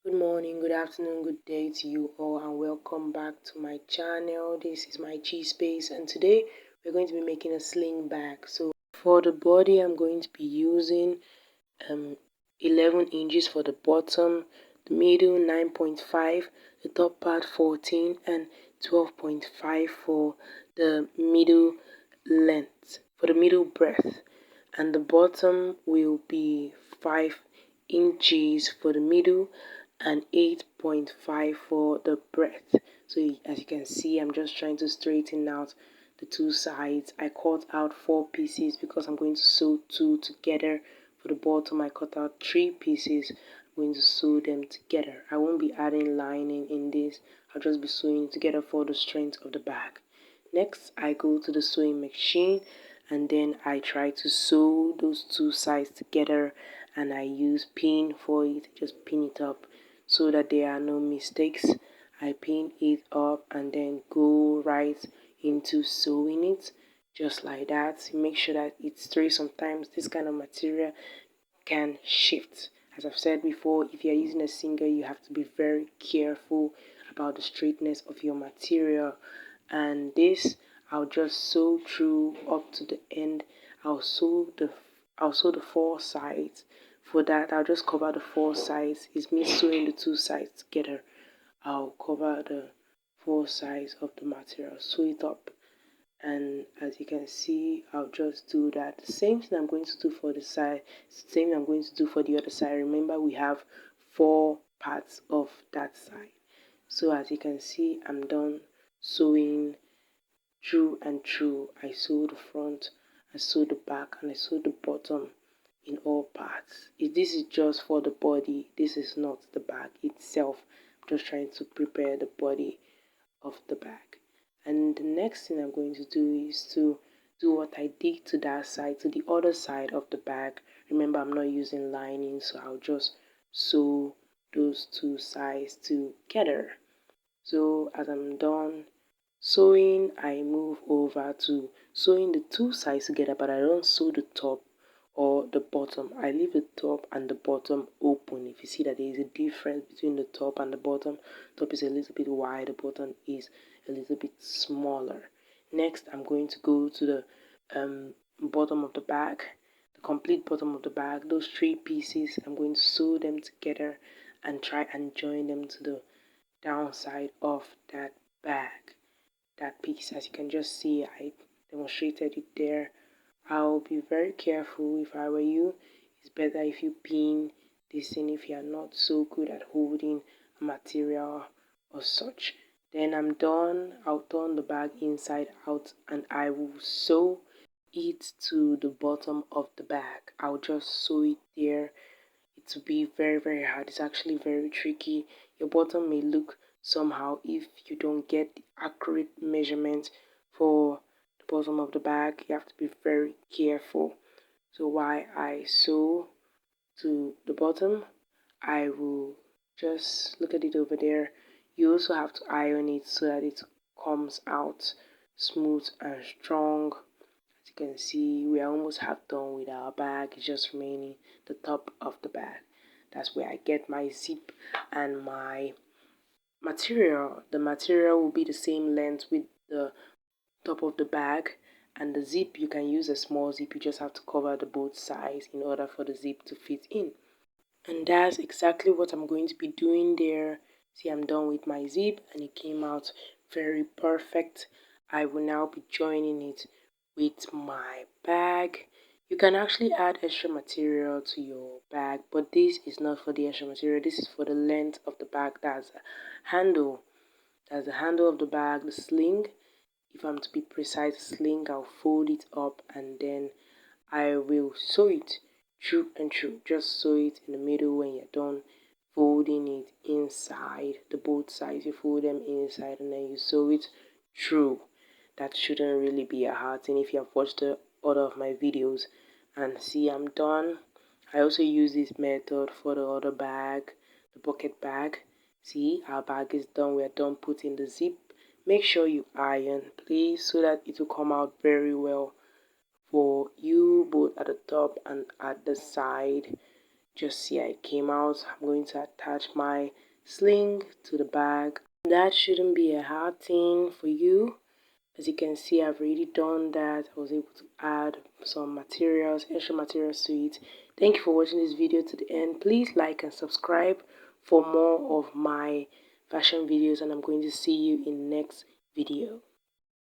Good morning, good afternoon, good day to you all, and welcome back to my channel. This is my G Space, and today we're going to be making a sling bag. So for the body, I'm going to be using 11 inches for the bottom, the middle 9.5, the top part 14, and 12.5 for the middle length, for the middle breadth, and the bottom will be 5 inches for the middle and 8.5 for the breadth. So as you can see, I'm just trying to straighten out the two sides. I cut out 4 pieces because I'm going to sew 2 together. For the bottom, I cut out 3 pieces. I'm going to sew them together. I won't be adding lining in this. I'll just be sewing together for the strength of the bag. Next, I go to the sewing machine and then I try to sew those two sides together, and I use pin for it. Just pin it up so that there are no mistakes. I pin it up and then go right into sewing it just like that. Make sure that it's straight. Sometimes this kind of material can shift. As I've said before, if you're using a singer, you have to be very careful about the straightness of your material. And this, I'll just sew through up to the end. I'll sew the 4 sides. For that, I'll just cover the 4 sides. It's me sewing the 2 sides together. I'll cover the 4 sides of the material, sew it up, and as you can see, I'll just do that. The same thing I'm going to do for the side, same I'm going to do for the other side. Remember, we have 4 parts of that side. So as you can see, I'm done sewing through and through. I sew the front, I sew the back, and I sew the bottom in all parts. If this is just for the body, this is not the bag itself. I'm just trying to prepare the body of the bag. And the next thing I'm going to do is to do what I did to that side, to the other side of the bag. Remember, I'm not using lining, so I'll just sew those 2 sides together. So as I'm done sewing, I move over to sewing the 2 sides together, but I don't sew the top or the bottom. I leave the top and the bottom open. If you see that there is a difference between the top and the bottom, top is a little bit wide, the bottom is a little bit smaller. Next, I'm going to go to the bottom of the bag, the complete bottom of the bag. Those 3 pieces, I'm going to sew them together and try and join them to the downside of that bag, that piece. As you can just see, I demonstrated it there. I'll be very careful. If I were you, it's better if you pin this in if you are not so good at holding a material or such. Then I'm done. I'll turn the bag inside out and I will sew it to the bottom of the bag. I'll just sew it there. It will be very hard. It's actually very tricky. Your bottom may look somehow if you don't get the accurate measurement for the bottom of the bag. You have to be very careful. So while I sew to the bottom, I will just look at it over there. You also have to iron it so that it comes out smooth and strong. As you can see, we are almost half done with our bag. It's just remaining the top of the bag. That's where I get my zip and my material. The material will be the same length with the top of the bag, and the zip, you can use a small zip. You just have to cover the both sides in order for the zip to fit in. And that's exactly what I'm going to be doing there. See, I'm done with my zip and it came out very perfect. I will now be joining it with my bag. You can actually add extra material to your bag, but this is not for the extra material. This is for the length of the bag. That's the handle. That's the handle of the bag, the sling. If I'm to be precise, sling, I'll fold it up and then I will sew it through and through. Just sew it in the middle. When you're done folding it inside, the both sides, you fold them inside and then you sew it through. That shouldn't really be a hard thing if you have watched the other of my videos. And see, I'm done. I also use this method for the other bag, the bucket bag. See, our bag is done. We're done putting the zip. Make sure you iron, please, so that it will come out very well for you, both at the top and at the side. just see how it came out. I'm going to attach my sling to the bag. That shouldn't be a hard thing for you. As you can see, I've already done that. I was able to add some materials, extra materials to it. Thank you for watching this video to the end. Please like and subscribe for more of my fashion videos, and I'm going to see you in the next video.